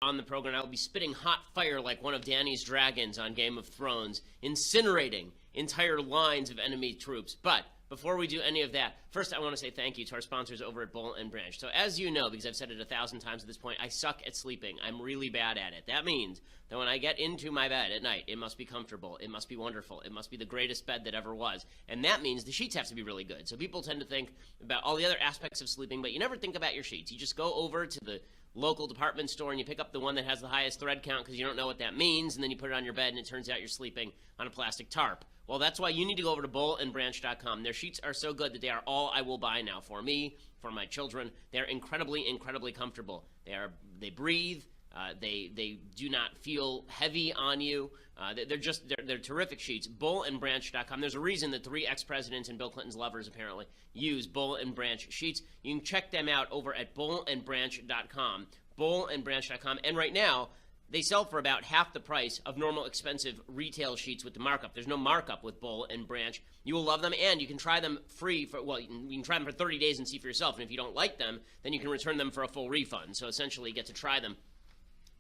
on the program, I will be spitting hot fire like one of Dany's dragons on Game of Thrones, incinerating entire lines of enemy troops. But before we do any of that, first I want to say thank you to our sponsors over at Boll & Branch. So as you know, because I've said it 1,000 times at this point, I suck at sleeping. I'm really bad at it. That means that when I get into my bed at night, it must be comfortable. It must be wonderful. It must be the greatest bed that ever was. And that means the sheets have to be really good. So people tend to think about all the other aspects of sleeping, but you never think about your sheets. You just go over to the local department store and you pick up the one that has the highest thread count because you don't know what that means, and then you put it on your bed and it turns out you're sleeping on a plastic tarp. Well, that's why you need to go over to bollandbranch.com. Their sheets are so good that they are all I will buy now for me, for my children. They're incredibly, incredibly comfortable. They breathe. They do not feel heavy on you. They're terrific sheets. Bollandbranch.com. There's a reason that 3 ex-presidents and Bill Clinton's lovers apparently use Boll & Branch sheets. You can check them out over at bollandbranch.com. Bollandbranch.com. And right now, they sell for about half the price of normal expensive retail sheets with the markup. There's no markup with Boll & Branch. You will love them, and you can try them free for, well, you can try them for 30 days and see for yourself. And if you don't like them, then you can return them for a full refund. So essentially, you get to try them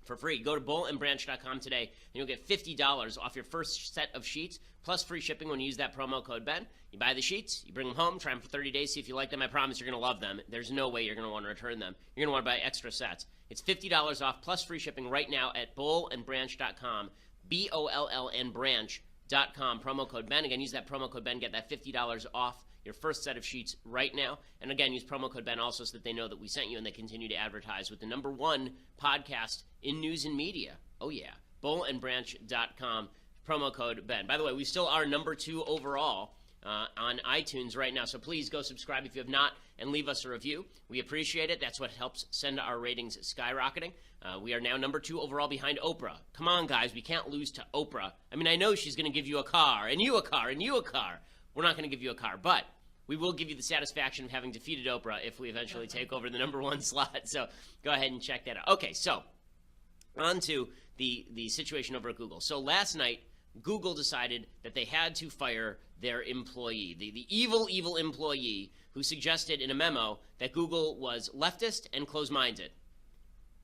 for free. Go to bollandbranch.com today, and you'll get $50 off your first set of sheets, plus free shipping when you use that promo code Ben. You buy the sheets, you bring them home, try them for 30 days, see if you like them. I promise you're going to love them. There's no way you're going to want to return them. You're going to want to buy extra sets. It's $50 off, plus free shipping right now at bollandbranch.com, BOLLN branch.com, promo code Ben. Again, use that promo code Ben, get that $50 off your first set of sheets right now. And again, use promo code Ben also so that they know that we sent you and they continue to advertise with the #1 podcast in news and media. Oh, yeah. bollandbranch.com, promo code Ben. By the way, we still are #2 overall on iTunes right now, so please go subscribe if you have not and leave us a review. We appreciate it. That's what helps send our ratings skyrocketing. We are now #2 overall behind Oprah. Come on, guys. We can't lose to Oprah. I mean, I know she's going to give you a car, and you a car, and you a car. We're not going to give you a car, but we will give you the satisfaction of having defeated Oprah if we eventually take over the #1 slot. So go ahead and check that out. Okay, so on to the situation over at Google. So last night, Google decided that they had to fire their employee, the evil, evil employee who suggested in a memo that Google was leftist and closed-minded,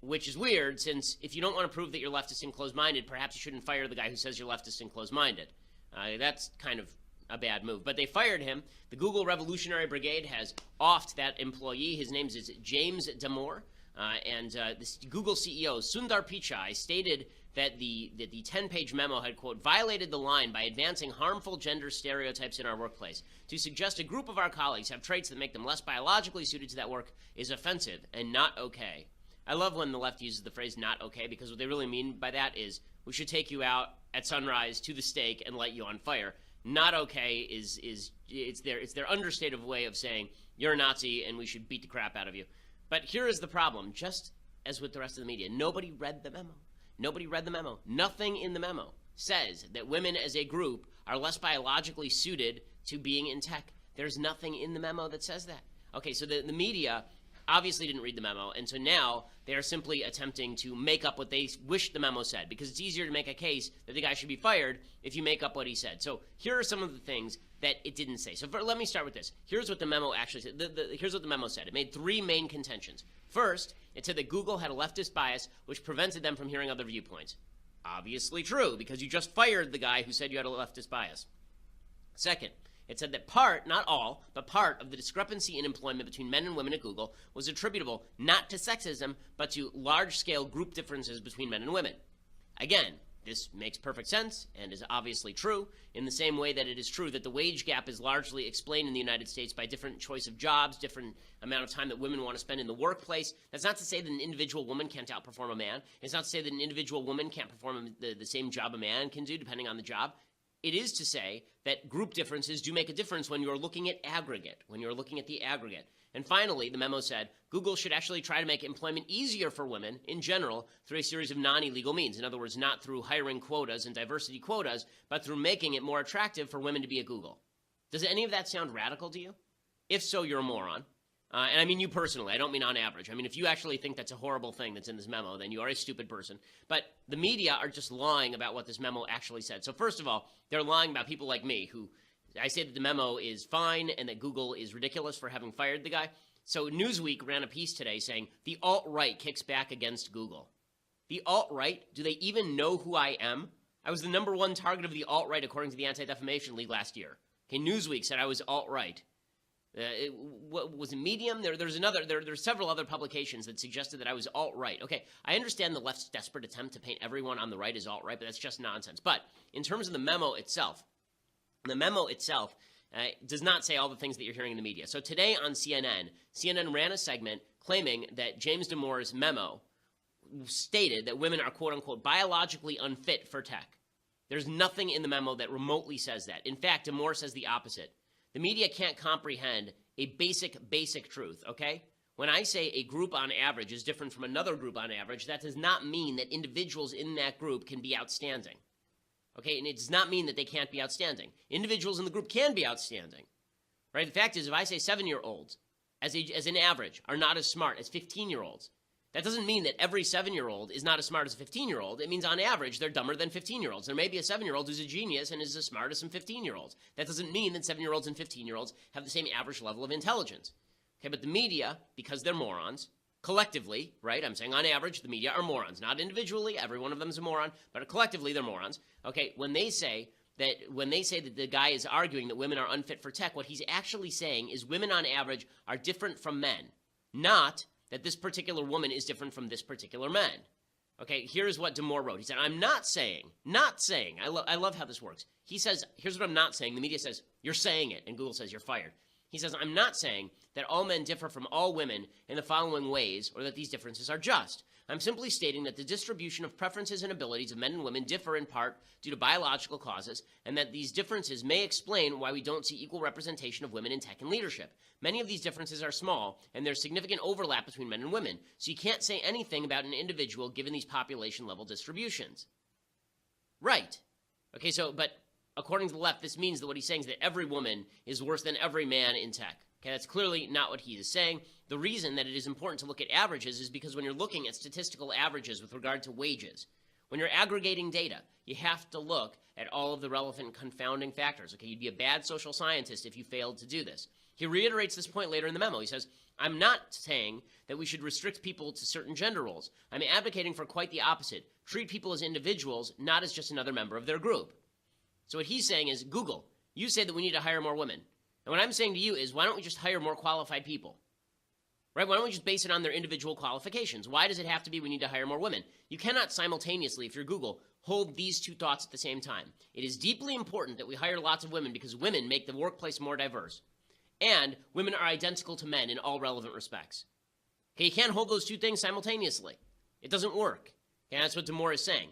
which is weird since if you don't want to prove that you're leftist and closed-minded, perhaps you shouldn't fire the guy who says you're leftist and closed-minded. That's kind of a bad move. But they fired him. The Google Revolutionary Brigade has offed that employee. His name is James Damore. This Google CEO, Sundar Pichai, stated that the 10-page memo had, quote, violated the line by advancing harmful gender stereotypes in our workplace. To suggest a group of our colleagues have traits that make them less biologically suited to that work is offensive and not okay. I love when the left uses the phrase not okay, because what they really mean by that is we should take you out at sunrise to the stake and light you on fire. Not okay is their understated way of saying you're a Nazi and we should beat the crap out of you. But here is the problem. Just as with the rest of the media, nobody read the memo. Nobody read the memo. Nothing in the memo says that women as a group are less biologically suited to being in tech. There's nothing in the memo that says that. Okay, so the media obviously didn't read the memo, and so now they are simply attempting to make up what they wish the memo said, because it's easier to make a case that the guy should be fired if you make up what he said. So here are some of the things that it didn't say. So let me start with this. Here's what the memo actually said. Here's what the memo said. It made 3 main contentions. First, it said that Google had a leftist bias which prevented them from hearing other viewpoints. Obviously true, because you just fired the guy who said you had a leftist bias. Second, it said that part, not all, but part of the discrepancy in employment between men and women at Google was attributable not to sexism, but to large-scale group differences between men and women. Again, this makes perfect sense and is obviously true, in the same way that it is true that the wage gap is largely explained in the United States by different choice of jobs, different amount of time that women want to spend in the workplace. That's not to say that an individual woman can't outperform a man. It's not to say that an individual woman can't perform the same job a man can do, depending on the job. It is to say that group differences do make a difference when you're looking at aggregate, when you're looking at the aggregate. And finally, the memo said, Google should actually try to make employment easier for women in general through a series of non-illegal means. In other words, not through hiring quotas and diversity quotas, but through making it more attractive for women to be at Google. Does any of that sound radical to you? If so, you're a moron. And I mean you personally. I don't mean on average. I mean, if you actually think that's a horrible thing that's in this memo, then you are a stupid person. But the media are just lying about what this memo actually said. So first of all, they're lying about people like me who I say that the memo is fine and that Google is ridiculous for having fired the guy. So Newsweek ran a piece today saying the alt-right kicks back against Google. The alt-right, do they even know who I am? I was the #1 target of the alt-right according to the Anti-Defamation League last year. Okay, Newsweek said I was alt-right. What was it, Medium? There's several other publications that suggested that I was alt-right. Okay, I understand the left's desperate attempt to paint everyone on the right as alt-right, but that's just nonsense. But in terms of the memo itself does not say all the things that you're hearing in the media. So today on CNN ran a segment claiming that James Damore's memo stated that women are quote-unquote biologically unfit for tech. There's nothing in the memo that remotely says that. In fact, Damore says the opposite. The media can't comprehend a basic truth, okay? When I say a group on average is different from another group on average, that does not mean that individuals in that group can be outstanding. Okay, and it does not mean that they can't be outstanding. Individuals in the group can be outstanding, right? The fact is, if I say 7-year-olds, as an average, are not as smart as 15-year-olds, that doesn't mean that every 7-year-old is not as smart as a 15-year-old. It means on average, they're dumber than 15-year-olds. There may be a 7-year-old who's a genius and is as smart as some 15-year-olds. That doesn't mean that 7-year-olds and 15-year-olds have the same average level of intelligence. Okay, but the media, because they're morons, collectively, right? I'm saying on average, the media are morons. Not individually, every one of them is a moron, but collectively, they're morons. Okay, when they say that the guy is arguing that women are unfit for tech, what he's actually saying is women on average are different from men, not that this particular woman is different from this particular man. Okay, here's what Damore wrote. He said, I'm not saying, I love how this works. He says, here's what I'm not saying. The media says, you're saying it, and Google says, you're fired. He says, I'm not saying that all men differ from all women in the following ways, or that these differences are just. I'm simply stating that the distribution of preferences and abilities of men and women differ in part due to biological causes, and that these differences may explain why we don't see equal representation of women in tech and leadership. Many of these differences are small, and there's significant overlap between men and women, so you can't say anything about an individual given these population-level distributions. Right. Okay, so, but according to the left, this means that what he's saying is that every woman is worse than every man in tech. Okay, that's clearly not what he is saying. The reason that it is important to look at averages is because when you're looking at statistical averages with regard to wages, when you're aggregating data, you have to look at all of the relevant confounding factors. Okay, you'd be a bad social scientist if you failed to do this. He reiterates this point later in the memo. He says, I'm not saying that we should restrict people to certain gender roles. I'm advocating for quite the opposite. Treat people as individuals, not as just another member of their group. So what he's saying is, Google, you say that we need to hire more women. And what I'm saying to you is, why don't we just hire more qualified people? Right? Why don't we just base it on their individual qualifications? Why does it have to be we need to hire more women? You cannot simultaneously, if you're Google, hold these two thoughts at the same time. It is deeply important that we hire lots of women because women make the workplace more diverse. And women are identical to men in all relevant respects. Okay, you can't hold those two things simultaneously. It doesn't work. Okay, that's what Damore is saying.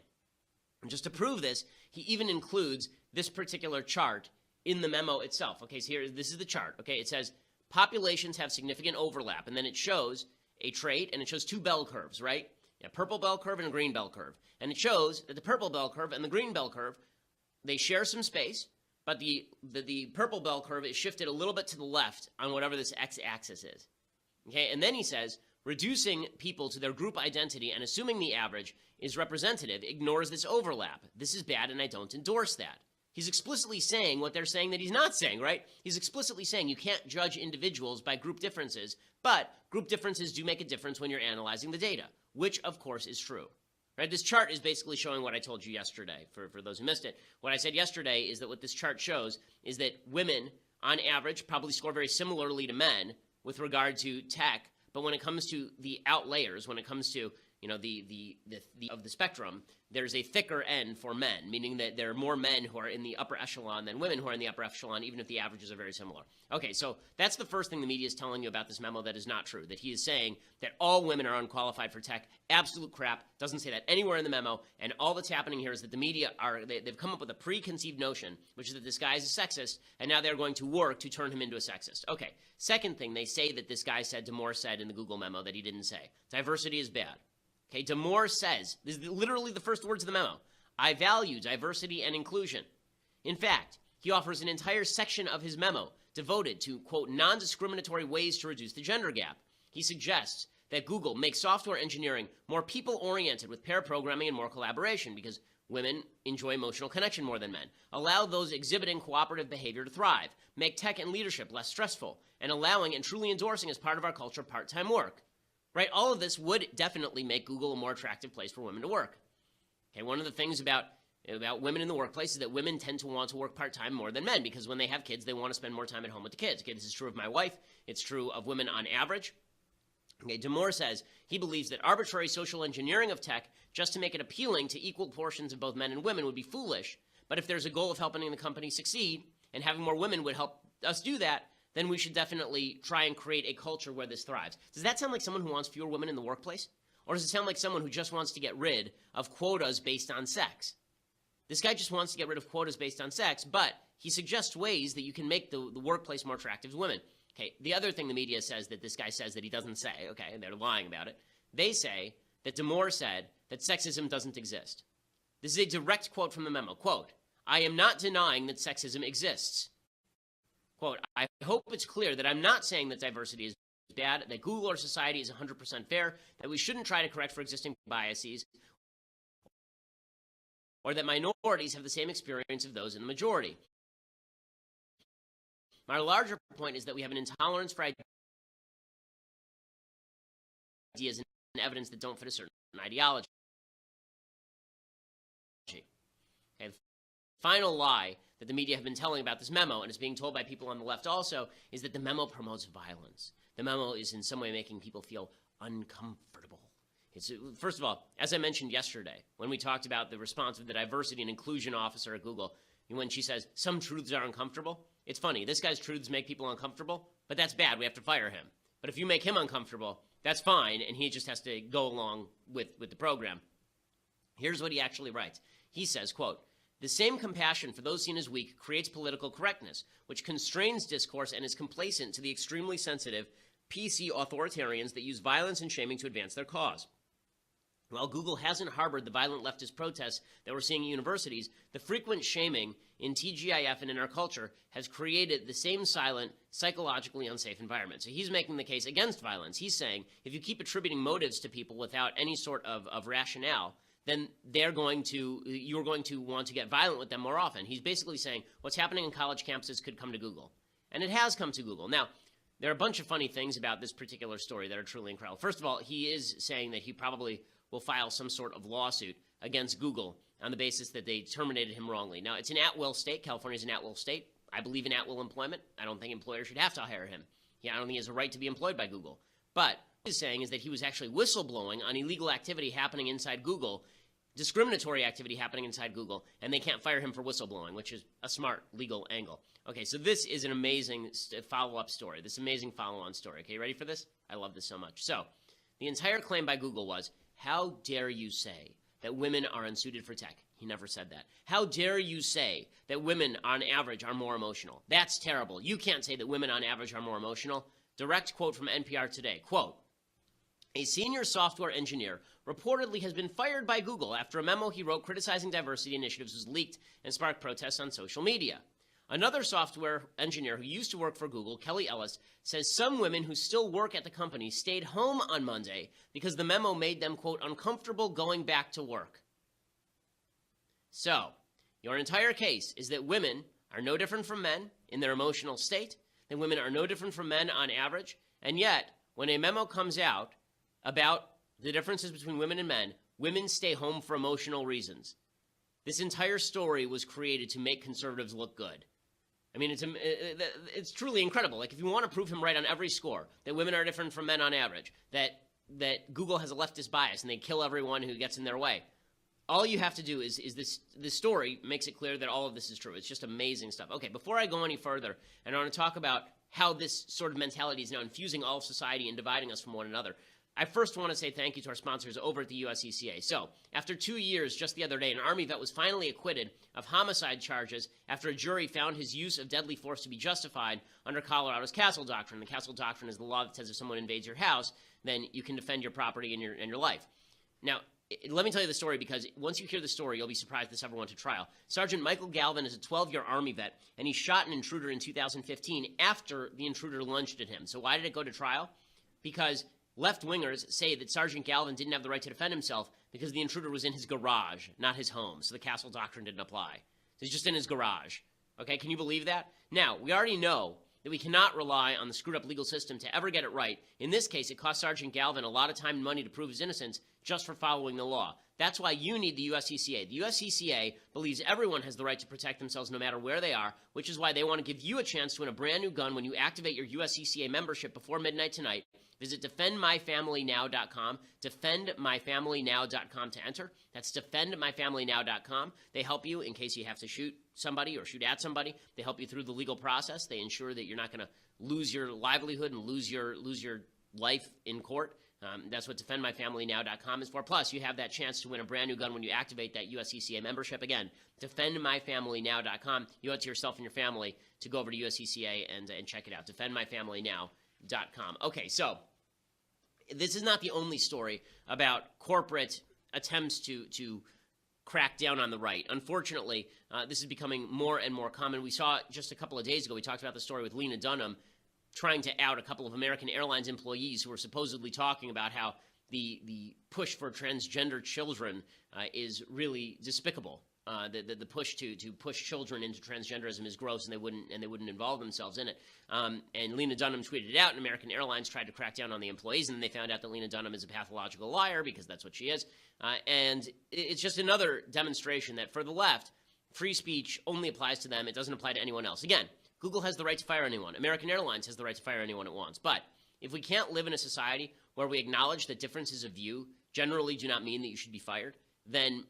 And just to prove this, he even includes this particular chart in the memo itself. Okay, so here, this is the chart. Okay, it says populations have significant overlap, and then it shows a trait, and it shows two bell curves, right? A purple bell curve and a green bell curve. And it shows that the purple bell curve and the green bell curve, they share some space, but the purple bell curve is shifted a little bit to the left on whatever this x-axis is. Okay, and then he says, reducing people to their group identity and assuming the average is representative ignores this overlap. This is bad, and I don't endorse that. He's explicitly saying what they're saying that he's not saying, right? He's explicitly saying you can't judge individuals by group differences, but group differences do make a difference when you're analyzing the data, which, of course, is true. Right? This chart is basically showing what I told you yesterday, for those who missed it. What I said yesterday is that what this chart shows is that women, on average, probably score very similarly to men with regard to tech, but when it comes to the outliers, when it comes to the of the spectrum, there's a thicker end for men, meaning that there are more men who are in the upper echelon than women who are in the upper echelon, even if the averages are very similar. Okay, so that's the first thing the media is telling you about this memo that is not true, that he is saying that all women are unqualified for tech. Absolute crap. Doesn't say that anywhere in the memo, and all that's happening here is that the media they've come up with a preconceived notion, which is that this guy is a sexist, and now they're going to work to turn him into a sexist. Okay, second thing they say that this guy said, Damore said in the Google memo that he didn't say. Diversity is bad. Okay, Damore says, this is literally the first words of the memo, I value diversity and inclusion. In fact, he offers an entire section of his memo devoted to, quote, non-discriminatory ways to reduce the gender gap. He suggests that Google make software engineering more people-oriented with pair programming and more collaboration because women enjoy emotional connection more than men. Allow those exhibiting cooperative behavior to thrive. Make tech and leadership less stressful. And allowing and truly endorsing as part of our culture part-time work. right? All of this would definitely make Google a more attractive place for women to work. Okay, one of the things about women in the workplace is that women tend to want to work part-time more than men because when they have kids, they want to spend more time at home with the kids. Okay, this is true of my wife. It's true of women on average. Okay, Damore says he believes that arbitrary social engineering of tech just to make it appealing to equal portions of both men and women would be foolish. But if there's a goal of helping the company succeed and having more women would help us do that, then we should definitely try and create a culture where this thrives. Does that sound like someone who wants fewer women in the workplace? Or does it sound like someone who just wants to get rid of quotas based on sex? This guy just wants to get rid of quotas based on sex, but he suggests ways that you can make the workplace more attractive to women. Okay, the other thing the media says that this guy says that he doesn't say, okay, and they're lying about it, they say that Damore said that sexism doesn't exist. This is a direct quote from the memo. Quote, "I am not denying that sexism exists." Quote, "I hope it's clear that I'm not saying that diversity is bad, that Google or society is 100% fair, that we shouldn't try to correct for existing biases, or that minorities have the same experience of those in the majority. My larger point is that we have an intolerance for ideas and evidence that don't fit a certain ideology." Okay. Final lie that the media have been telling about this memo, and is being told by people on the left also, is that the memo promotes violence. The memo is in some way making people feel uncomfortable. First of all, as I mentioned yesterday, when we talked about the response of the diversity and inclusion officer at Google, when she says, some truths are uncomfortable, it's funny. This guy's truths make people uncomfortable, but that's bad. We have to fire him. But if you make him uncomfortable, that's fine, and he just has to go along with the program. Here's what he actually writes. He says, quote, "The same compassion for those seen as weak creates political correctness, which constrains discourse and is complacent to the extremely sensitive PC authoritarians that use violence and shaming to advance their cause. While Google hasn't harbored the violent leftist protests that we're seeing at universities, the frequent shaming in TGIF and in our culture has created the same silent, psychologically unsafe environment." So he's making the case against violence. He's saying if you keep attributing motives to people without any sort of rationale, then you're going to want to get violent with them more often. He's basically saying what's happening in college campuses could come to Google. And it has come to Google. Now, there are a bunch of funny things about this particular story that are truly incredible. First of all, he is saying that he probably will file some sort of lawsuit against Google on the basis that they terminated him wrongly. Now, it's an at-will state. California is an at-will state. I believe in at-will employment. I don't think employers should have to hire him. I don't think he has a right to be employed by Google. But what he's saying is that he was actually whistleblowing on illegal activity happening inside Google, discriminatory activity happening inside Google, and they can't fire him for whistleblowing, which is a smart legal angle. Okay, so this is an amazing follow-up story, this amazing follow-on story. Okay, ready for this? I love this so much. So, the entire claim by Google was, how dare you say that women are unsuited for tech? He never said that. How dare you say that women on average are more emotional? That's terrible. You can't say that women on average are more emotional. Direct quote from NPR Today. Quote, "A senior software engineer reportedly has been fired by Google after a memo he wrote criticizing diversity initiatives was leaked and sparked protests on social media. Another software engineer who used to work for Google, Kelly Ellis, says some women who still work at the company stayed home on Monday because the memo made them, quote, uncomfortable going back to work." So, your entire case is that women are no different from men in their emotional state, that women are no different from men on average, and yet, when a memo comes out about the differences between women and men, women stay home for emotional reasons. This entire story was created to make conservatives look good. I mean, it's truly incredible. Like, if you want to prove him right on every score, that women are different from men on average, that Google has a leftist bias and they kill everyone who gets in their way, all you have to do is this story makes it clear that all of this is true. It's just amazing stuff. Okay, before I go any further, and I want to talk about how this sort of mentality is now infusing all of society and dividing us from one another, I first want to say thank you to our sponsors over at the USECA. So, after 2 years, just the other day, an Army vet was finally acquitted of homicide charges after a jury found his use of deadly force to be justified under Colorado's Castle Doctrine. The Castle Doctrine is the law that says if someone invades your house, then you can defend your property and your life. Now, let me tell you the story, because once you hear the story, you'll be surprised this ever went to trial. Sergeant Michael Galvin is a 12-year Army vet, and he shot an intruder in 2015 after the intruder lunged at him. So why did it go to trial? Because left-wingers say that Sergeant Galvin didn't have the right to defend himself because the intruder was in his garage, not his home, so the Castle Doctrine didn't apply. So he's just in his garage. Okay, can you believe that? Now, we already know that we cannot rely on the screwed-up legal system to ever get it right. In this case, it cost Sergeant Galvin a lot of time and money to prove his innocence just for following the law. That's why you need the USCCA. The USCCA believes everyone has the right to protect themselves no matter where they are, which is why they want to give you a chance to win a brand new gun when you activate your USCCA membership before midnight tonight. Visit defendmyfamilynow.com, defendmyfamilynow.com to enter. That's defendmyfamilynow.com. They help you in case you have to shoot somebody or shoot at somebody. They help you through the legal process. They ensure that you're not going to lose your livelihood and lose your life in court. That's what defendmyfamilynow.com is for. Plus, you have that chance to win a brand new gun when you activate that USCCA membership. Again, defendmyfamilynow.com. You owe it to yourself and your family to go over to USCCA and check it out. Defendmyfamilynow.com. Okay, so this is not the only story about corporate attempts to crack down on the right. Unfortunately, this is becoming more and more common. We saw just a couple of days ago, we talked about the story with Lena Dunham trying to out a couple of American Airlines employees who were supposedly talking about how the push for transgender children is really despicable. The push to push children into transgenderism is gross, and they wouldn't involve themselves in it. And Lena Dunham tweeted it out, and American Airlines tried to crack down on the employees, and then they found out that Lena Dunham is a pathological liar because that's what she is. And it's just another demonstration that for the left, free speech only applies to them. It doesn't apply to anyone else. Again, Google has the right to fire anyone. American Airlines has the right to fire anyone it wants. But if we can't live in a society where we acknowledge that differences of view generally do not mean that you should be fired, then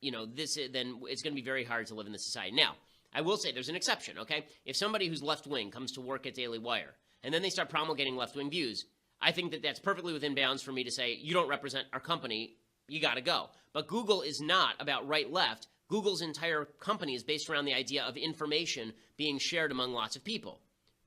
then it's going to be very hard to live in this society. Now, I will say there's an exception, okay? If somebody who's left-wing comes to work at Daily Wire and then they start promulgating left-wing views, I think that that's perfectly within bounds for me to say, you don't represent our company, you got to go. But Google is not about right-left. Google's entire company is based around the idea of information being shared among lots of people.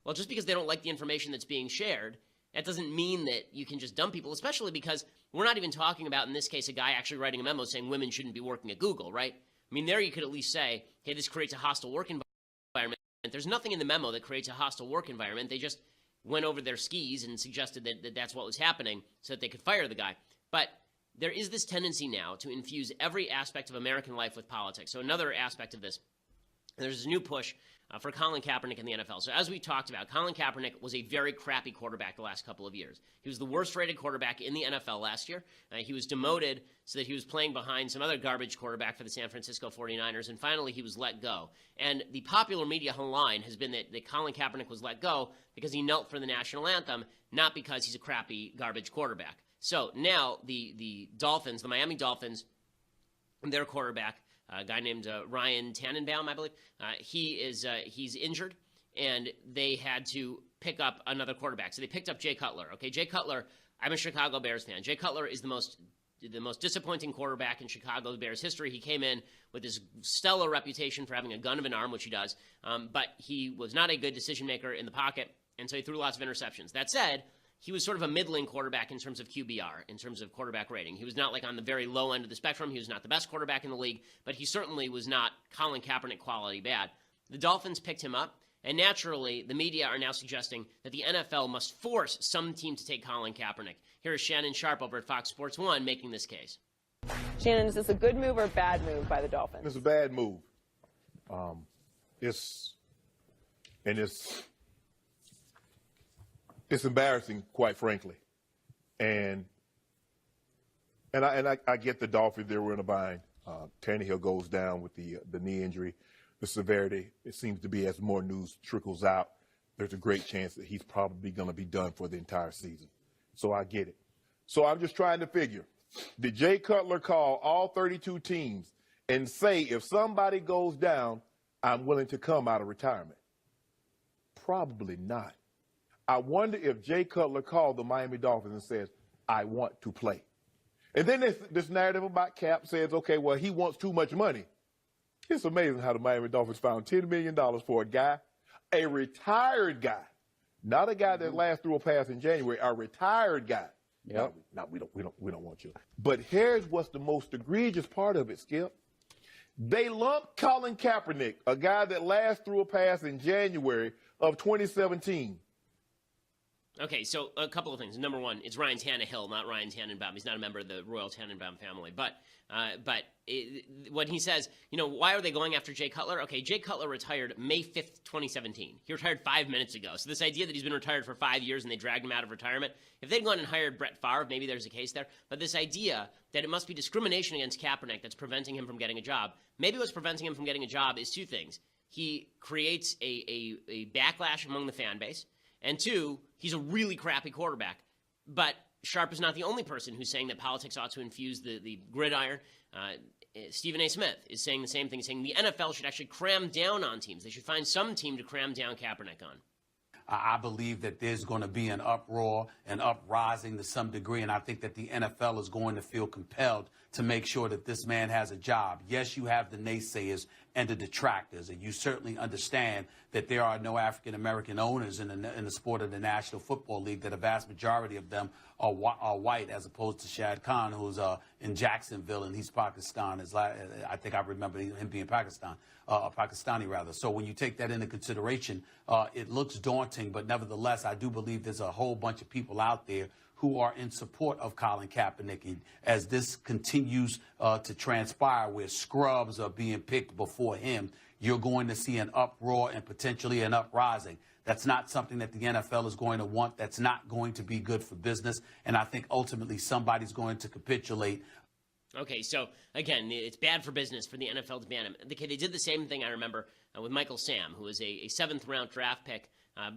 Well, just because they don't like the information that's being shared, that doesn't mean that you can just dump people, especially because we're not even talking about, in this case, a guy actually writing a memo saying women shouldn't be working at Google, right? I mean, there you could at least say, hey, this creates a hostile work environment. There's nothing in the memo that creates a hostile work environment. They just went over their skis and suggested that that's what was happening so that they could fire the guy. But there is this tendency now to infuse every aspect of American life with politics. So another aspect of this, there's this new push for Colin Kaepernick in the NFL. So as we talked about, Colin Kaepernick was a very crappy quarterback the last couple of years. He was the worst-rated quarterback in the NFL last year. He was demoted so that he was playing behind some other garbage quarterback for the San Francisco 49ers, and finally he was let go. And the popular media line has been that Colin Kaepernick was let go because he knelt for the national anthem, not because he's a crappy garbage quarterback. So now the Dolphins, the Miami Dolphins, their quarterback, a guy named Ryan Tannenbaum, I believe, he's injured, and they had to pick up another quarterback. So they picked up Jay Cutler. Okay, Jay Cutler, I'm a Chicago Bears fan. Jay Cutler is the most disappointing quarterback in Chicago Bears history. He came in with this stellar reputation for having a gun of an arm, which he does, but he was not a good decision maker in the pocket, and so he threw lots of interceptions. That said, he was sort of a middling quarterback in terms of QBR, in terms of quarterback rating. He was not like on the very low end of the spectrum. He was not the best quarterback in the league, but he certainly was not Colin Kaepernick quality bad. The Dolphins picked him up, and naturally, the media are now suggesting that the NFL must force some team to take Colin Kaepernick. Here is Shannon Sharpe over at Fox Sports 1 making this case. Shannon, is this a good move or a bad move by the Dolphins? It's a bad move. It's embarrassing, quite frankly, and I get the Dolphins. They were in a bind. Tannehill goes down with the knee injury, the severity. It seems to be as more news trickles out, there's a great chance that he's probably going to be done for the entire season. So I get it. So I'm just trying to figure: did Jay Cutler call all 32 teams and say, if somebody goes down, I'm willing to come out of retirement? Probably not. I wonder if Jay Cutler called the Miami Dolphins and says, I want to play. And then this narrative about Cap says, okay, well, he wants too much money. It's amazing how the Miami Dolphins found $10 million for a guy, a retired guy, not a guy that last threw a pass in January, a retired guy. Yep. No, we don't want you. But here's what's the most egregious part of it, Skip. They lumped Colin Kaepernick, a guy that last threw a pass in January of 2017, Okay, so a couple of things. Number one, it's Ryan Tannehill, not Ryan Tannenbaum. He's not a member of the Royal Tannenbaum family. But when he says, why are they going after Jay Cutler? Okay, Jay Cutler retired May 5th, 2017. He retired 5 minutes ago. So this idea that he's been retired for 5 years and they dragged him out of retirement, if they'd gone and hired Brett Favre, maybe there's a case there. But this idea that it must be discrimination against Kaepernick that's preventing him from getting a job, maybe what's preventing him from getting a job is two things. He creates a backlash among the fan base. And two, he's a really crappy quarterback. But Sharp is not the only person who's saying that politics ought to infuse the gridiron. Stephen A. Smith is saying the same thing, saying the NFL should actually cram down on teams. They should find some team to cram down Kaepernick on. I believe that there's going to be an uproar, an uprising to some degree, and I think that the NFL is going to feel compelled to make sure that this man has a job. Yes, you have the naysayers and the detractors, and you certainly understand that there are no African-American owners in the sport of the National Football League, that a vast majority of them are white, as opposed to Shad Khan, who's in Jacksonville, and he's Pakistan. I think I remember him being Pakistani rather. So when you take that into consideration, it looks daunting, but nevertheless, I do believe there's a whole bunch of people out there who are in support of Colin Kaepernick. And as this continues to transpire, where scrubs are being picked before him, you're going to see an uproar and potentially an uprising. That's not something that the NFL is going to want. That's not going to be good for business. And I think ultimately somebody's going to capitulate. Okay, so again, it's bad for business for the NFL to ban him. Okay, they did the same thing, I remember, with Michael Sam, who was a seventh-round draft pick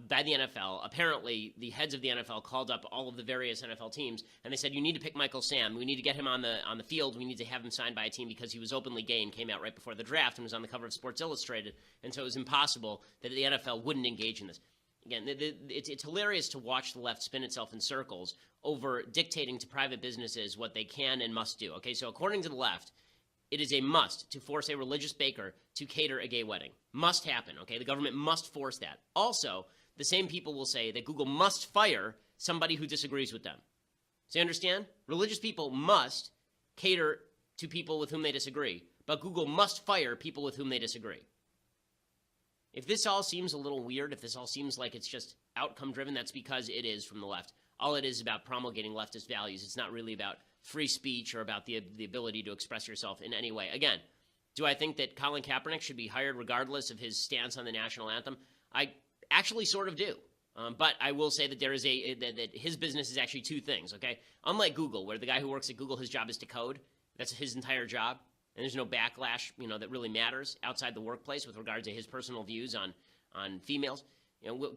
by the NFL. Apparently, the heads of the NFL called up all of the various NFL teams, and they said, you need to pick Michael Sam. We need to get him on the field. We need to have him signed by a team because he was openly gay and came out right before the draft and was on the cover of Sports Illustrated, and so it was impossible that the NFL wouldn't engage in this. Again, it's hilarious to watch the left spin itself in circles over dictating to private businesses what they can and must do. Okay, so according to the left, it is a must to force a religious baker to cater a gay wedding. Must happen, okay? The government must force that. Also, the same people will say that Google must fire somebody who disagrees with them. So you understand? Religious people must cater to people with whom they disagree, but Google must fire people with whom they disagree. If this all seems a little weird, if this all seems like it's just outcome-driven, that's because it is from the left. All it is about promulgating leftist values. It's not really about free speech or about the ability to express yourself in any way. Again, do I think that Colin Kaepernick should be hired regardless of his stance on the national anthem? I actually sort of do. But I will say that there is that his business is actually two things, okay? Unlike Google, where the guy who works at Google, his job is to code. That's his entire job. And there's no backlash, that really matters outside the workplace with regard to his personal views on females.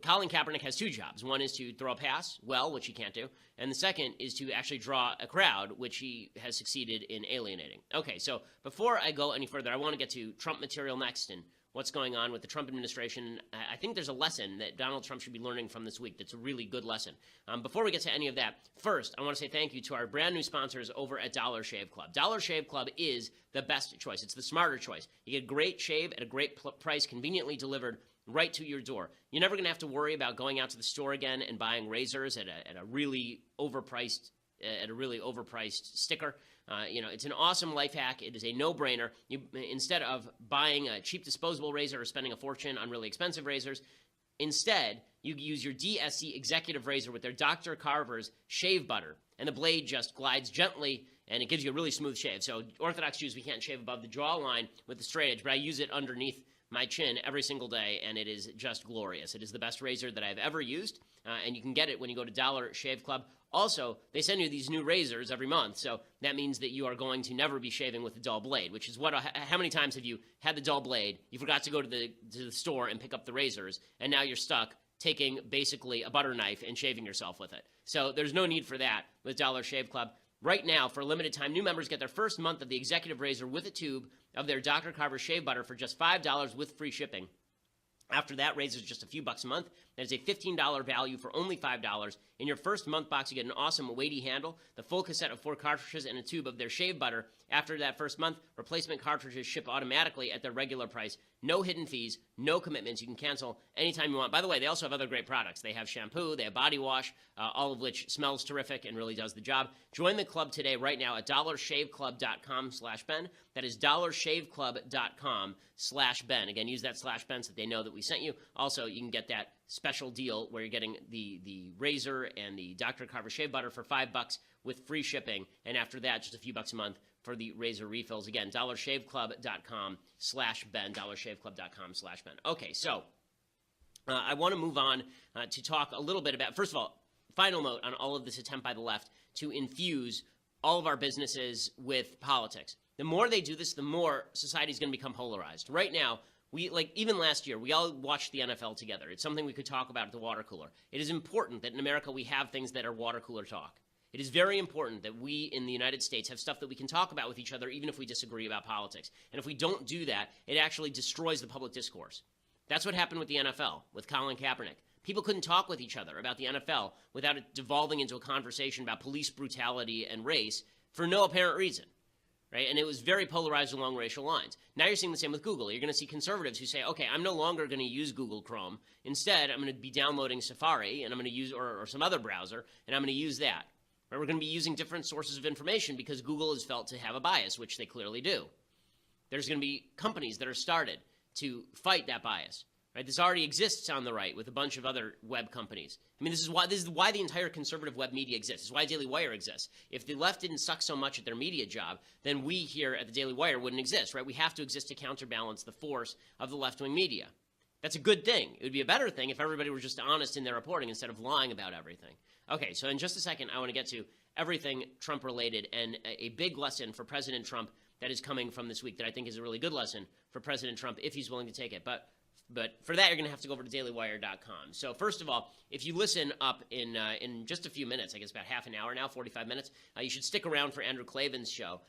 Colin Kaepernick has two jobs. One is to throw a pass well, which he can't do, and the second is to actually draw a crowd, which he has succeeded in alienating. Okay, so before I go any further, I want to get to Trump material next and what's going on with the Trump administration. I think there's a lesson that Donald Trump should be learning from this week that's a really good lesson. Before we get to any of that, first, I want to say thank you to our brand new sponsors over at Dollar Shave Club. Dollar Shave Club is the best choice. It's the smarter choice. You get a great shave at a great price, conveniently delivered right to your door. You're never going to have to worry about going out to the store again and buying razors at a really overpriced sticker. It's an awesome life hack. It is a no-brainer. Instead of buying a cheap disposable razor or spending a fortune on really expensive razors, instead you use your DSC executive razor with their Dr. Carver's shave butter, and the blade just glides gently and it gives you a really smooth shave. So Orthodox Jews, we can't shave above the jawline with the straight edge, but I use it underneath my chin every single day, and it is just glorious. It is the best razor that I've ever used, and you can get it when you go to Dollar Shave Club. Also, they send you these new razors every month, so that means that you are going to never be shaving with a dull blade, which is how many times have you had the dull blade, you forgot to go to the store and pick up the razors, and now you're stuck taking basically a butter knife and shaving yourself with it. So there's no need for that with Dollar Shave Club. Right now, for a limited time, new members get their first month of the executive razor with a tube of their Dr. Carver shave butter for just $5 with free shipping. After that, razors just a few bucks a month. That is a $15 value for only $5. In your first month box, you get an awesome weighty handle, the full cassette of 4 cartridges, and a tube of their shave butter. After that first month, replacement cartridges ship automatically at their regular price. No hidden fees, no commitments. You can cancel anytime you want. By the way, they also have other great products. They have shampoo, they have body wash, all of which smells terrific and really does the job. Join the club today right now at dollarshaveclub.com/Ben. That is dollarshaveclub.com/Ben. Again, use that /Ben so that they know that we sent you. Also, you can get that special deal where you're getting the razor and the Dr. Carver shave butter for $5 with free shipping, and after that, just a few bucks a month for the razor refills. Again, dollarshaveclub.com/Ben, dollarshaveclub.com/Ben. Okay, so I want to move on to talk a little bit about, first of all, final note on all of this attempt by the left to infuse all of our businesses with politics. The more they do this, the more society is going to become polarized. Right now, even last year, we all watched the NFL together. It's something we could talk about at the water cooler. It is important that in America we have things that are water cooler talk. It is very important that we in the United States have stuff that we can talk about with each other, even if we disagree about politics. And if we don't do that, it actually destroys the public discourse. That's what happened with the NFL, with Colin Kaepernick. People couldn't talk with each other about the NFL without it devolving into a conversation about police brutality and race for no apparent reason. Right? And it was very polarized along racial lines. Now you're seeing the same with Google. You're going to see conservatives who say, okay, I'm no longer going to use Google Chrome. Instead, I'm going to be downloading Safari, and I'm going to use, or some other browser, and I'm going to use that. Right? We're going to be using different sources of information because Google is felt to have a bias, which they clearly do. There's going to be companies that are started to fight that bias. Right? This already exists on the right with a bunch of other web companies. I mean, this is why the entire conservative web media exists. This is why Daily Wire exists. If the left didn't suck so much at their media job, then we here at the Daily Wire wouldn't exist, right? We have to exist to counterbalance the force of the left-wing media. That's a good thing. It would be a better thing if everybody were just honest in their reporting instead of lying about everything. Okay, so in just a second, I want to get to everything Trump-related and a big lesson for President Trump that is coming from this week that I think is a really good lesson for President Trump if he's willing to take it. But for that, you're going to have to go over to dailywire.com. So first of all, if you listen up in just a few minutes, I guess about half an hour now, 45 minutes, you should stick around for Andrew Klavan's show.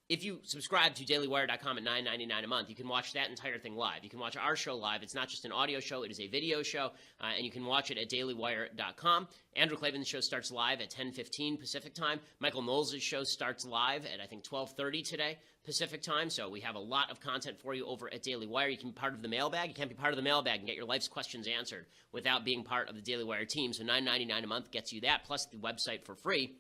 If you subscribe to dailywire.com at $9.99 a month, you can watch that entire thing live. You can watch our show live. It's not just an audio show. It is a video show, and you can watch it at dailywire.com. Andrew Klavan's show starts live at 10:15 Pacific time. Michael Knowles' show starts live at, I think, 12:30 today Pacific time. So we have a lot of content for you over at Daily Wire. You can be part of the mailbag. You can't be part of the mailbag and get your life's questions answered without being part of the Daily Wire team. So $9.99 a month gets you that, plus the website for free.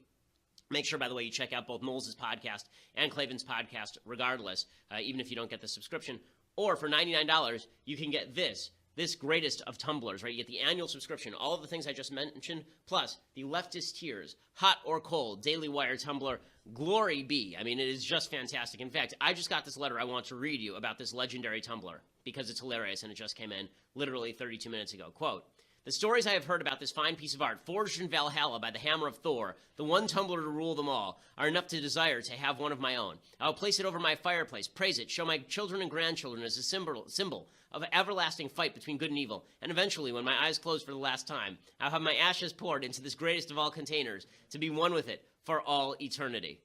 Make sure, by the way, you check out both Knowles' podcast and Klavan's podcast regardless, even if you don't get the subscription. Or for $99, you can get this greatest of tumblers, right? You get the annual subscription, all of the things I just mentioned, plus the leftist tiers, hot or cold, Daily Wire tumbler, glory be. I mean, it is just fantastic. In fact, I just got this letter I want to read you about this legendary tumbler because it's hilarious and it just came in literally 32 minutes ago. Quote, "The stories I have heard about this fine piece of art, forged in Valhalla by the hammer of Thor, the one tumbler to rule them all, are enough to desire to have one of my own. I will place it over my fireplace, praise it, show my children and grandchildren as a symbol of an everlasting fight between good and evil, and eventually, when my eyes close for the last time, I'll have my ashes poured into this greatest of all containers to be one with it for all eternity."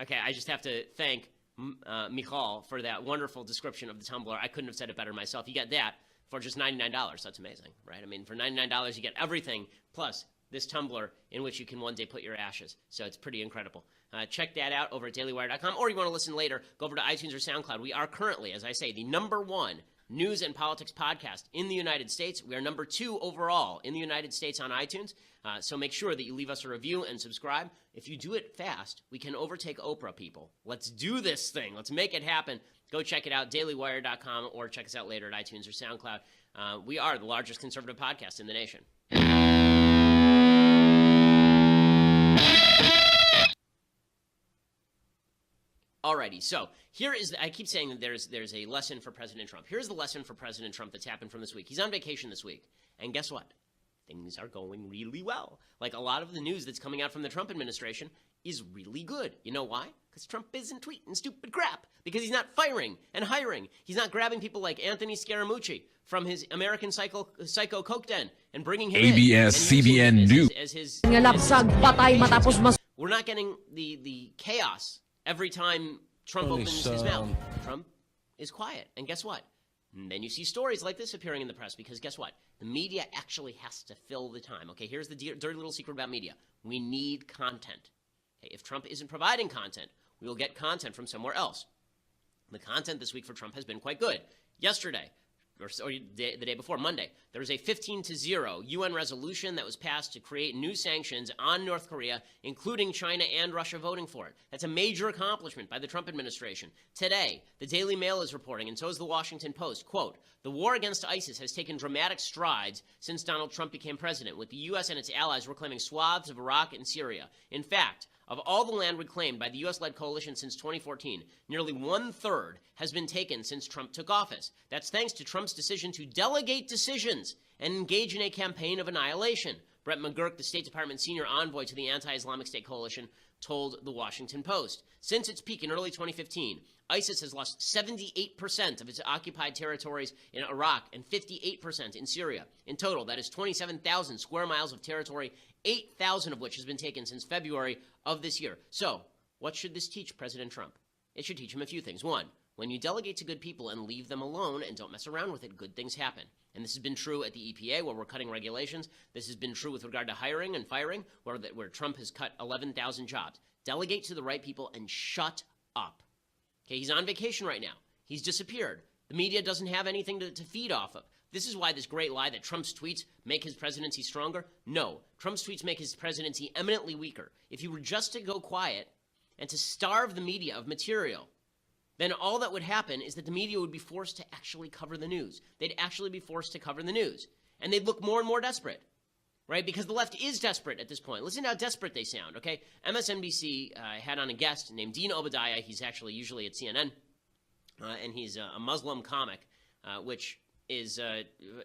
Okay, I just have to thank Michal for that wonderful description of the tumbler. I couldn't have said it better myself. You get that for just $99. That's amazing, right? I mean, for $99, you get everything, plus this tumbler in which you can one day put your ashes. So it's pretty incredible. Check that out over at dailywire.com, or you want to listen later, go over to iTunes or SoundCloud. We are currently, as I say, the #1 news and politics podcast in the United States. We are #2 overall in the United States on iTunes. So make sure that you leave us a review and subscribe. If you do it fast, we can overtake Oprah, people. Let's do this thing. Let's make it happen. Go check it out, dailywire.com, or check us out later at iTunes or SoundCloud. We are the largest conservative podcast in the nation. Alrighty, so here is, I keep saying that there's a lesson for President Trump. Here's the lesson for President Trump that's happened from this week. He's on vacation this week, and guess what? Things are going really well. Like a lot of the news that's coming out from the Trump administration is really good. You know why? Because Trump isn't tweeting stupid crap. Because he's not firing and hiring. He's not grabbing people like Anthony Scaramucci from his American Psycho Coke Den and bringing him ABS-CBN News. We're not getting the chaos every time Trump opens his mouth. Trump is quiet. And guess what? And then you see stories like this appearing in the press because guess what? The media actually has to fill the time. Okay, here's the dirty little secret about media. We need content. Okay, if Trump isn't providing content, we will get content from somewhere else. The content this week for Trump has been quite good. Yesterday, the day before, Monday, there was a 15-0 UN resolution that was passed to create new sanctions on North Korea, including China and Russia voting for it. That's a major accomplishment by the Trump administration. Today, the Daily Mail is reporting, and so is the Washington Post, quote, the war against ISIS has taken dramatic strides since Donald Trump became president, with the U.S. and its allies reclaiming swaths of Iraq and Syria. In fact, of all the land reclaimed by the U.S.-led coalition since 2014, nearly one-third has been taken since Trump took office. That's thanks to Trump's decision to delegate decisions and engage in a campaign of annihilation. Brett McGurk, the State Department senior envoy to the anti-Islamic State coalition, told the Washington Post. Since its peak in early 2015, ISIS has lost 78% of its occupied territories in Iraq and 58% in Syria. In total, that is 27,000 square miles of territory, 8,000 of which has been taken since February of this year. So, what should this teach President Trump? It should teach him a few things. One, when you delegate to good people and leave them alone and don't mess around with it, good things happen. And this has been true at the EPA, where we're cutting regulations. This has been true with regard to hiring and firing, where Trump has cut 11,000 jobs. Delegate to the right people and shut up. Okay, he's on vacation right now. He's disappeared. The media doesn't have anything to feed off of. This is why this great lie that Trump's tweets make his presidency stronger. No, Trump's tweets make his presidency eminently weaker. If he were just to go quiet and to starve the media of material, then all that would happen is that the media would be forced to actually cover the news. They'd actually be forced to cover the news. And they'd look more and more desperate, right? Because the left is desperate at this point. Listen to how desperate they sound, okay? MSNBC had on a guest named Dean Obadiah. He's actually usually at CNN, and he's a Muslim comic, which is,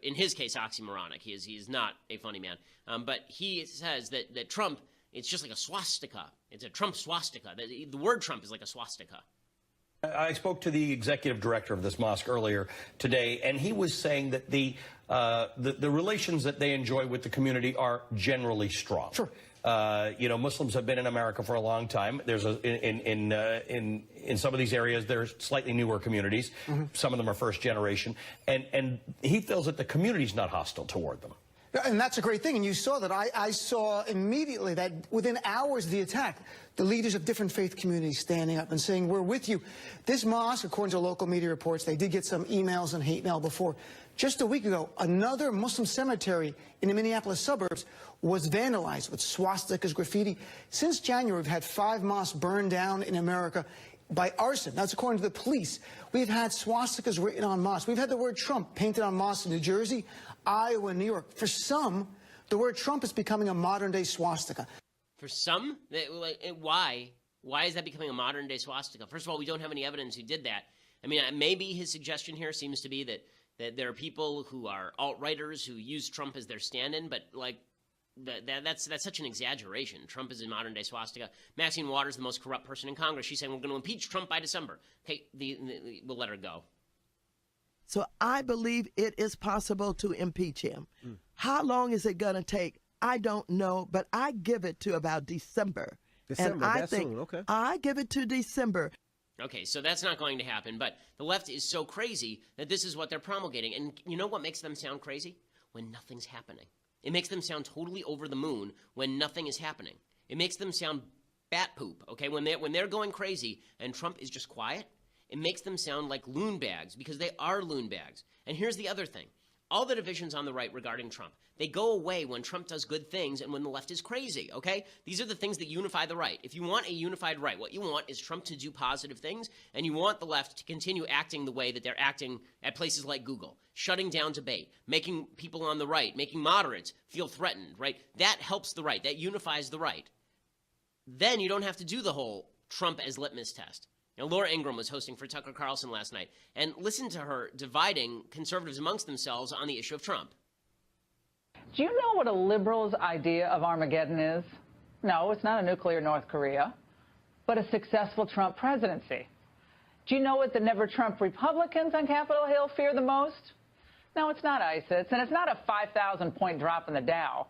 in his case, oxymoronic. He is not a funny man. But he says that Trump, it's just like a swastika. It's a Trump swastika. The word Trump is like a swastika. I spoke to the executive director of this mosque earlier today, and he was saying that the relations that they enjoy with the community are generally strong. Sure. Muslims have been in America for a long time. There's in some of these areas, there's slightly newer communities. Mm-hmm. Some of them are first generation, and he feels that the community's not hostile toward them. And that's a great thing. And you saw that. I saw immediately that within hours of the attack, the leaders of different faith communities standing up and saying, we're with you. This mosque, according to local media reports, they did get some emails and hate mail before. Just a week ago, another Muslim cemetery in the Minneapolis suburbs was vandalized with swastikas, graffiti. Since January, we've had 5 mosques burned down in America by arson. That's according to the police. We've had swastikas written on mosques. We've had the word Trump painted on mosques in New Jersey, Iowa, and New York. For some, the word Trump is becoming a modern-day swastika. For some? Why? Why is that becoming a modern-day swastika? First of all, we don't have any evidence who did that. I mean, maybe his suggestion here seems to be that there are people who are alt-righters who use Trump as their stand-in, but, like, that's such an exaggeration. Trump is a modern-day swastika. Maxine Waters, the most corrupt person in Congress, she's saying we're going to impeach Trump by December. Okay, we'll let her go. So I believe it is possible to impeach him. How long is it going to take? I don't know, but I give it to about December. And I think soon. Okay. I give it to December. Okay, so that's not going to happen, but the left is so crazy that this is what they're promulgating. And you know what makes them sound crazy? When nothing's happening. It makes them sound totally over the moon when nothing is happening. It makes them sound bat poop, okay? When they're going crazy and Trump is just quiet, it makes them sound like loon bags, because they are loon bags. And here's the other thing. All the divisions on the right regarding Trump, they go away when Trump does good things and when the left is crazy, okay? These are the things that unify the right. If you want a unified right, what you want is Trump to do positive things, and you want the left to continue acting the way that they're acting at places like Google, shutting down debate, making people on the right, making moderates feel threatened, right? That helps the right. That unifies the right. Then you don't have to do the whole Trump as litmus test. Now, Laura Ingraham was hosting for Tucker Carlson last night, and listen to her dividing conservatives amongst themselves on the issue of Trump. Do you know what a liberal's idea of Armageddon is? No, it's not a nuclear North Korea, but a successful Trump presidency. Do you know what the never-Trump Republicans on Capitol Hill fear the most? No, it's not ISIS, and it's not a 5,000-point drop in the Dow,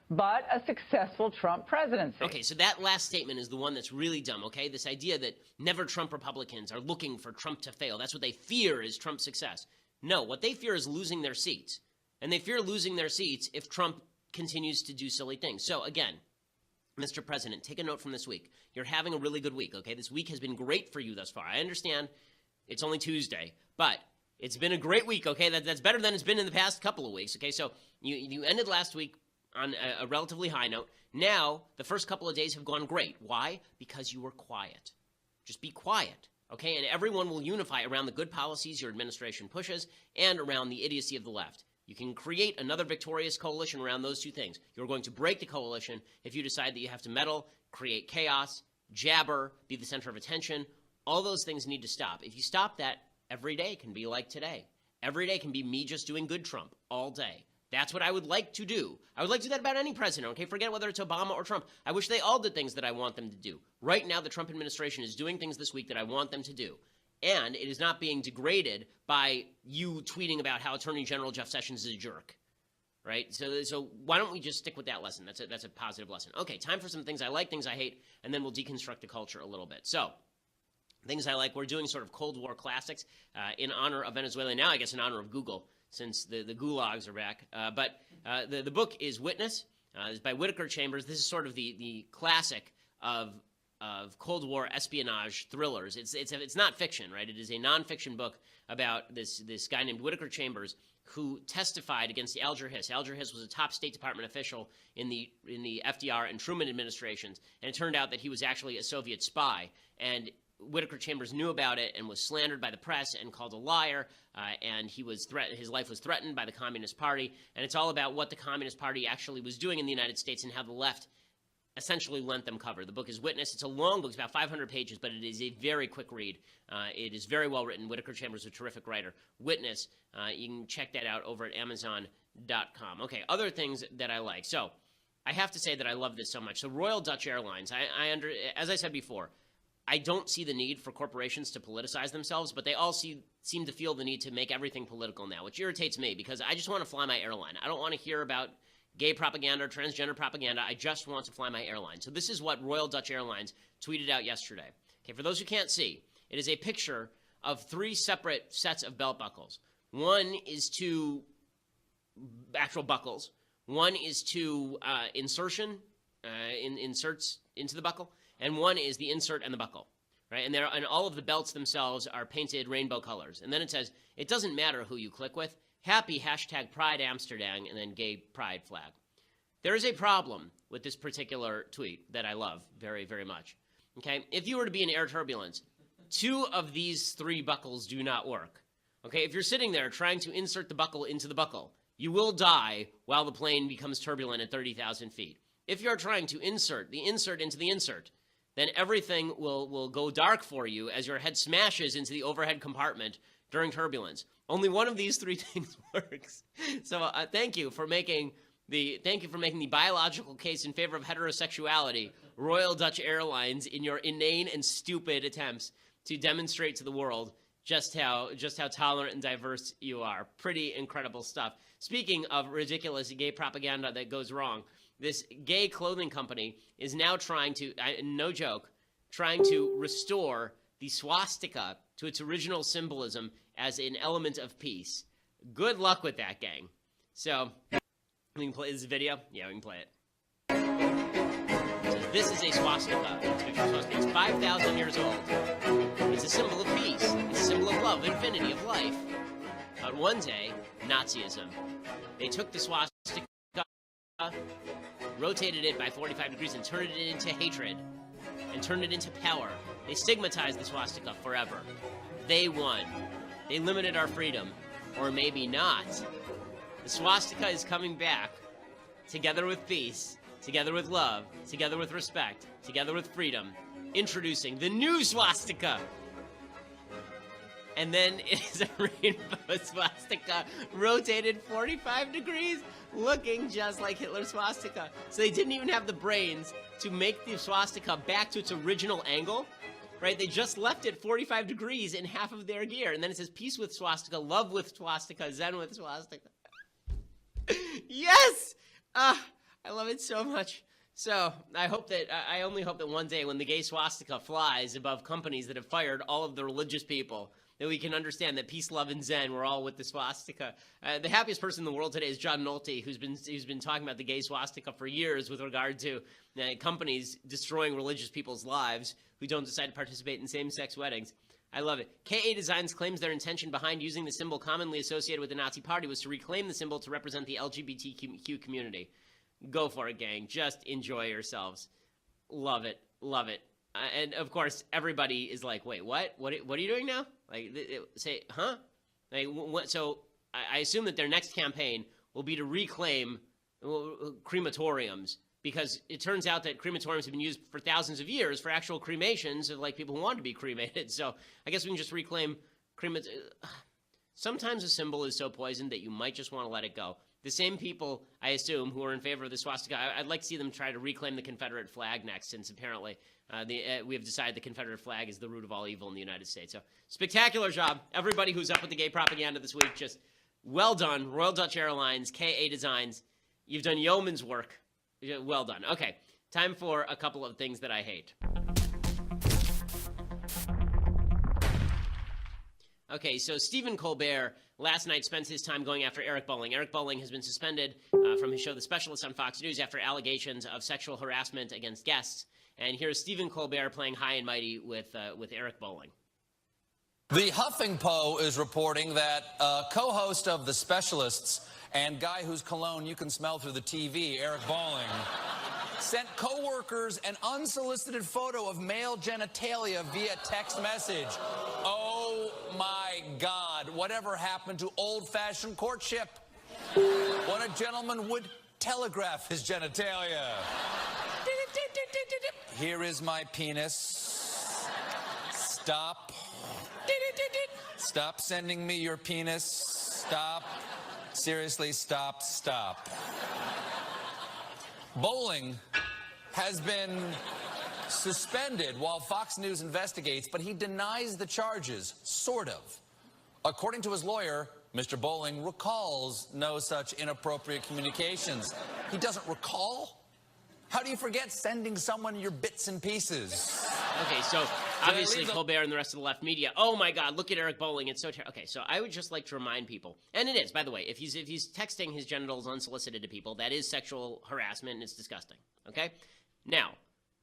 but a successful Trump presidency. Okay, so that last statement is the one that's really dumb, okay? This idea that never-Trump Republicans are looking for Trump to fail. That's what they fear is Trump's success. No, what they fear is losing their seats. And they fear losing their seats if Trump continues to do silly things. So, again, Mr. President, take a note from this week. You're having a really good week, okay? This week has been great for you thus far. I understand it's only Tuesday, but It's been a great week, okay? That's better than it's been in the past couple of weeks, okay? So you ended last week on a relatively high note. Now, the first couple of days have gone great. Why? Because you were quiet. Just be quiet, okay? And everyone will unify around the good policies your administration pushes and around the idiocy of the left. You can create another victorious coalition around those two things. You're going to break the coalition if you decide that you have to meddle, create chaos, jabber, be the center of attention. All those things need to stop. If you stop that, every day can be like today. Every day can be me just doing good Trump all day. That's what I would like to do. I would like to do that about any president, okay? Forget whether it's Obama or Trump. I wish they all did things that I want them to do. Right now, the Trump administration is doing things this week that I want them to do. And it is not being degraded by you tweeting about how Attorney General Jeff Sessions is a jerk, right? So why don't we just stick with that lesson? That's a positive lesson. Okay, time for some things I like, things I hate, and then we'll deconstruct the culture a little bit. So things I like, we're doing sort of Cold War classics in honor of Venezuela. Now I guess in honor of Google, since the gulags are back. But the book is Witness. It's by Whittaker Chambers. This is sort of the classic of Cold War espionage thrillers. It's not fiction, right? It is a nonfiction book about this guy named Whittaker Chambers who testified against the Alger Hiss. Alger Hiss was a top State Department official in the FDR and Truman administrations, and it turned out that he was actually a Soviet spy. And Whittaker Chambers knew about it and was slandered by the press and called a liar, and his life was threatened by the Communist Party. And it's all about what the Communist Party actually was doing in the United States and how the left essentially lent them cover. The book is Witness. It's a long book. It's about 500 pages, but it is a very quick read. It is very well written. Whittaker Chambers is a terrific writer. Witness, you can check that out over at Amazon.com. Okay, other things that I like. So I have to say that I love this so much. So Royal Dutch Airlines, as I said before, I don't see the need for corporations to politicize themselves, but they all seem to feel the need to make everything political now, which irritates me because I just want to fly my airline. I don't want to hear about gay propaganda or transgender propaganda. I just want to fly my airline. So this is what Royal Dutch Airlines tweeted out yesterday. Okay, for those who can't see, it is a picture of 3 separate sets of belt buckles. One is to actual buckles. One is to inserts into the buckle. And one is the insert and the buckle, right? And all of the belts themselves are painted rainbow colors. And then it says, it doesn't matter who you click with. Happy #Pride Amsterdam, and then gay pride flag. There is a problem with this particular tweet that I love very, very much. Okay, if you were to be in air turbulence, 2 of these 3 buckles do not work. Okay, if you're sitting there trying to insert the buckle into the buckle, you will die while the plane becomes turbulent at 30,000 feet. If you're trying to insert the insert into the insert, then everything will go dark for you as your head smashes into the overhead compartment during turbulence. Only one of these 3 things works. So thank you for making the biological case in favor of heterosexuality, Royal Dutch Airlines, in your inane and stupid attempts to demonstrate to the world just how tolerant and diverse you are. Pretty incredible stuff. Speaking of ridiculous gay propaganda that goes wrong, this gay clothing company is now trying to, no joke, trying to restore the swastika to its original symbolism as an element of peace. Good luck with that, gang. So, we can play this video? Yeah, we can play it. So this is a swastika. It's 5,000 years old. It's a symbol of peace. It's a symbol of love, infinity, of life. But one day, Nazism. They took the swastika, rotated it by 45 degrees, and turned it into hatred, and turned it into power. They stigmatized the swastika forever. They won. They limited our freedom. Or maybe not. The swastika is coming back, together with peace, together with love, together with respect, together with freedom, introducing the new swastika. And then it is a rainbow swastika, rotated 45 degrees, looking just like Hitler's swastika. So they didn't even have the brains to make the swastika back to its original angle, right? They just left it 45 degrees in half of their gear. And then it says peace with swastika, love with swastika, zen with swastika. Yes! I love it so much. So I only hope that one day when the gay swastika flies above companies that have fired all of the religious people, that we can understand that peace, love, and zen, we're all with the swastika. The happiest person in the world today is John Nolte, who's been talking about the gay swastika for years with regard to companies destroying religious people's lives who don't decide to participate in same-sex weddings. I love it. KA Designs claims their intention behind using the symbol commonly associated with the Nazi Party was to reclaim the symbol to represent the LGBTQ community. Go for it, gang. Just enjoy yourselves. Love it. Love it. And, of course, everybody is like, wait, what? What are you doing now? Like, say, huh? Like, what? So I assume that their next campaign will be to reclaim crematoriums, because it turns out that crematoriums have been used for thousands of years for actual cremations of, like, people who want to be cremated. So I guess we can just reclaim Sometimes a symbol is so poisoned that you might just want to let it go. The same people, I assume, who are in favor of the swastika, I'd like to see them try to reclaim the Confederate flag next, since apparently we have decided the Confederate flag is the root of all evil in the United States. So, spectacular job. Everybody who's up with the gay propaganda this week, just well done. Royal Dutch Airlines, KA Designs, you've done yeoman's work. Well done. Okay, time for a couple of things that I hate. Okay, so Stephen Colbert last night spent his time going after Eric Bolling. Eric Bolling has been suspended from his show The Specialist on Fox News after allegations of sexual harassment against guests. And here's Stephen Colbert playing high and mighty with Eric Bolling. The Huffington is reporting that co-host of The Specialists and guy whose cologne you can smell through the TV, Eric Bolling, sent co-workers an unsolicited photo of male genitalia via text message. Oh my God, whatever happened to old-fashioned courtship? When a gentleman would telegraph his genitalia. Here is my penis. Stop. Stop sending me your penis. Stop. Seriously, stop. Bolling has been suspended while Fox News investigates, but he denies the charges, sort of. According to his lawyer, Mr. Bolling recalls no such inappropriate communications. He doesn't recall? How do you forget sending someone your bits and piees? Okay, so obviously Colbert and the rest of the left media, oh my God, look at Eric Bolling, it's so terrible. Okay, so I would just like to remind people, and it is, by the way, if he's texting his genitals unsolicited to people, that is sexual harassment and it's disgusting, okay? Now,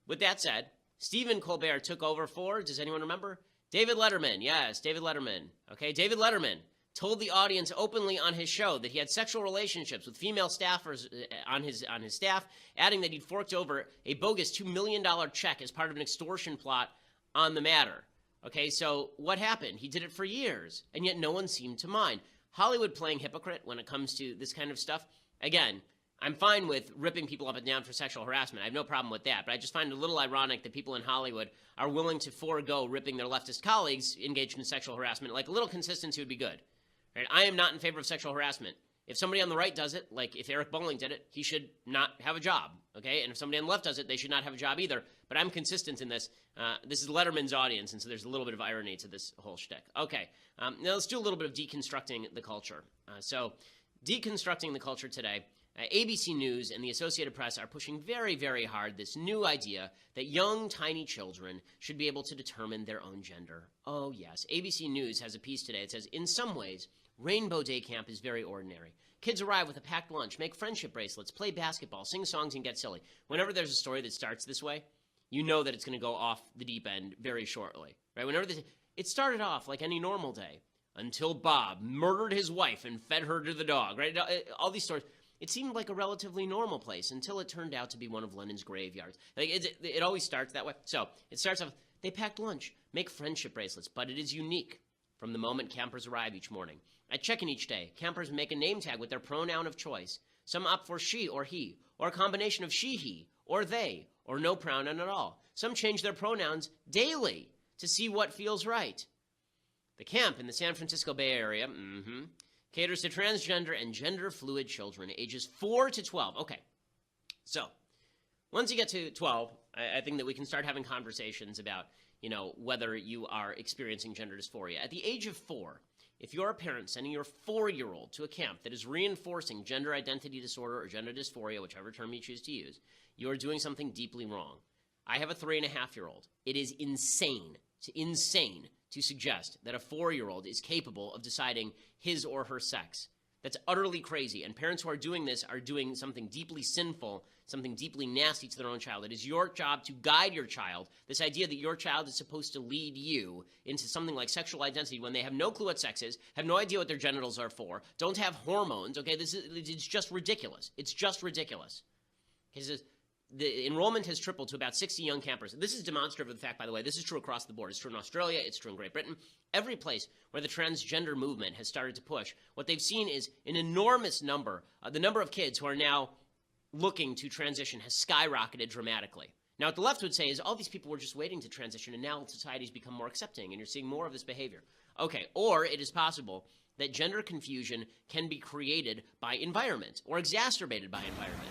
with that said, Stephen Colbert took over for, does anyone remember? David Letterman, yes, David Letterman, okay? David Letterman told the audience openly on his show that he had sexual relationships with female staffers on his staff, adding that he'd forked over a bogus $2 million check as part of an extortion plot on the matter. Okay, so what happened? He did it for years, and yet no one seemed to mind. Hollywood playing hypocrite when it comes to this kind of stuff. Again, I'm fine with ripping people up and down for sexual harassment. I have no problem with that, but I just find it a little ironic that people in Hollywood are willing to forego ripping their leftist colleagues engaged in sexual harassment. Like, a little consistency would be good. Right? I am not in favor of sexual harassment. If somebody on the right does it, like if Eric Bolling did it, he should not have a job, okay? And if somebody on the left does it, they should not have a job either. But I'm consistent in this. This is Letterman's audience, and so there's a little bit of irony to this whole shtick. Okay, now let's do a little bit of deconstructing the culture. So deconstructing the culture today, ABC News and the Associated Press are pushing very, very hard this new idea that young, tiny children should be able to determine their own gender. Oh, yes. ABC News has a piece today. It says, in some ways, Rainbow Day Camp is very ordinary. Kids arrive with a packed lunch, make friendship bracelets, play basketball, sing songs, and get silly. Whenever there's a story that starts this way, you know that it's going to go off the deep end very shortly. Right? It started off like any normal day until Bob murdered his wife and fed her to the dog. Right? All these stories. It seemed like a relatively normal place until it turned out to be one of Lenin's graveyards. Like it always starts that way. So it starts off, they packed lunch, make friendship bracelets, but it is unique from the moment campers arrive each morning. At check-in each day, campers make a name tag with their pronoun of choice. Some opt for she or he, or a combination of she, he, or they, or no pronoun at all. Some change their pronouns daily to see what feels right. The camp in the San Francisco Bay Area, caters to transgender and gender-fluid children ages 4 to 12. Okay, so once you get to 12, I think that we can start having conversations about, whether you are experiencing gender dysphoria. At the age of 4, if you're a parent sending your 4-year-old to a camp that is reinforcing gender identity disorder or gender dysphoria, whichever term you choose to use, you are doing something deeply wrong. I have a 3.5-year-old. It is insane to suggest that a 4-year-old is capable of deciding his or her sex. That's utterly crazy, and parents who are doing this are doing something deeply sinful something deeply nasty to their own child. It is your job to guide your child. This idea that your child is supposed to lead you into something like sexual identity when they have no clue what sex is, have no idea what their genitals are for, don't have hormones, okay? It's just ridiculous. It's just ridiculous. Because the enrollment has tripled to about 60 young campers. This is demonstrative of the fact, by the way, this is true across the board. It's true in Australia. It's true in Great Britain. Every place where the transgender movement has started to push, what they've seen is an enormous number. The number of kids who are now looking to transition has skyrocketed dramatically. Now, what the left would say is all these people were just waiting to transition, and now society's become more accepting, and you're seeing more of this behavior. Okay, or it is possible that gender confusion can be created by environment or exacerbated by environment.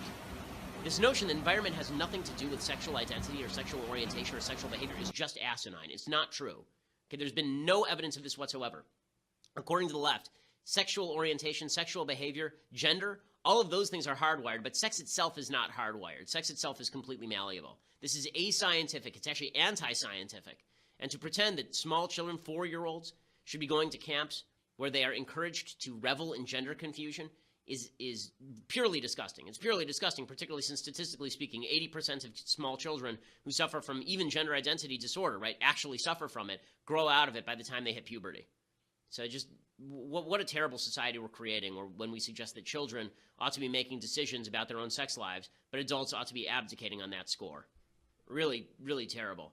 This notion that environment has nothing to do with sexual identity or sexual orientation or sexual behavior is just asinine. It's not true. Okay, there's been no evidence of this whatsoever. According to the left, sexual orientation, sexual behavior, gender, all of those things are hardwired, but sex itself is not hardwired. Sex itself is completely malleable. This is ascientific. It's actually anti-scientific. And to pretend that small children, 4-year-olds, should be going to camps where they are encouraged to revel in gender confusion is purely disgusting. It's purely disgusting, particularly since statistically speaking, 80% of small children who suffer from even gender identity disorder, right, actually suffer from it, grow out of it by the time they hit puberty. So just what a terrible society we're creating, or when we suggest that children ought to be making decisions about their own sex lives, but adults ought to be abdicating on that score. Really, really terrible.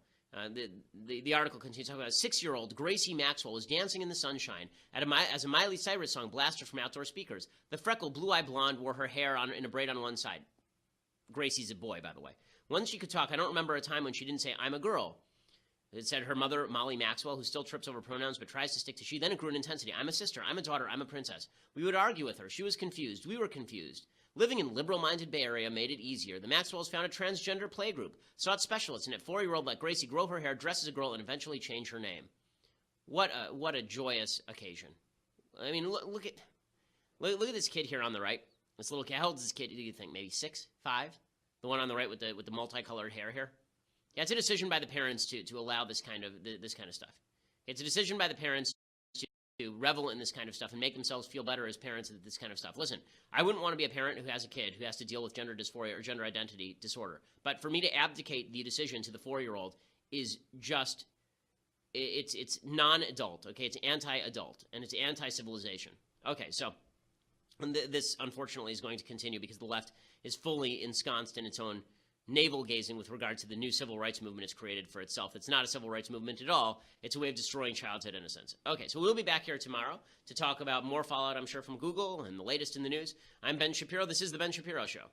The article continues talking about a 6-year-old Gracie Maxwell was dancing in the sunshine as a Miley Cyrus song blasted from outdoor speakers. The freckled, blue-eyed blonde wore her hair in a braid on one side. Gracie's a boy, by the way. Once she could talk, I don't remember a time when she didn't say, "I'm a girl." It said her mother, Molly Maxwell, who still trips over pronouns but tries to stick to she. Then it grew in intensity. "I'm a sister. I'm a daughter. I'm a princess." We would argue with her. She was confused. We were confused. Living in liberal-minded Bay Area made it easier. The Maxwells found a transgender playgroup, sought specialists, and at 4-year-old let Gracie grow her hair, dress as a girl, and eventually change her name. What a joyous occasion. I mean, look at this kid here on the right. This little kid. How old is this kid? Do you think maybe 6, 5? The one on the right with the multicolored hair here. Yeah, it's a decision by the parents to allow this kind of stuff. It's a decision by the parents to revel in this kind of stuff and make themselves feel better as parents of this kind of stuff. Listen, I wouldn't want to be a parent who has a kid who has to deal with gender dysphoria or gender identity disorder. But for me to abdicate the decision to the 4-year-old is just, it's non-adult, okay? It's anti-adult, and it's anti-civilization. Okay, so this, unfortunately, is going to continue because the left is fully ensconced in its own navel-gazing with regard to the new civil rights movement it's created for itself. It's not a civil rights movement at all. It's a way of destroying childhood innocence. Okay, so we'll be back here tomorrow to talk about more fallout, I'm sure, from Google and the latest in the news. I'm Ben Shapiro. This is The Ben Shapiro Show.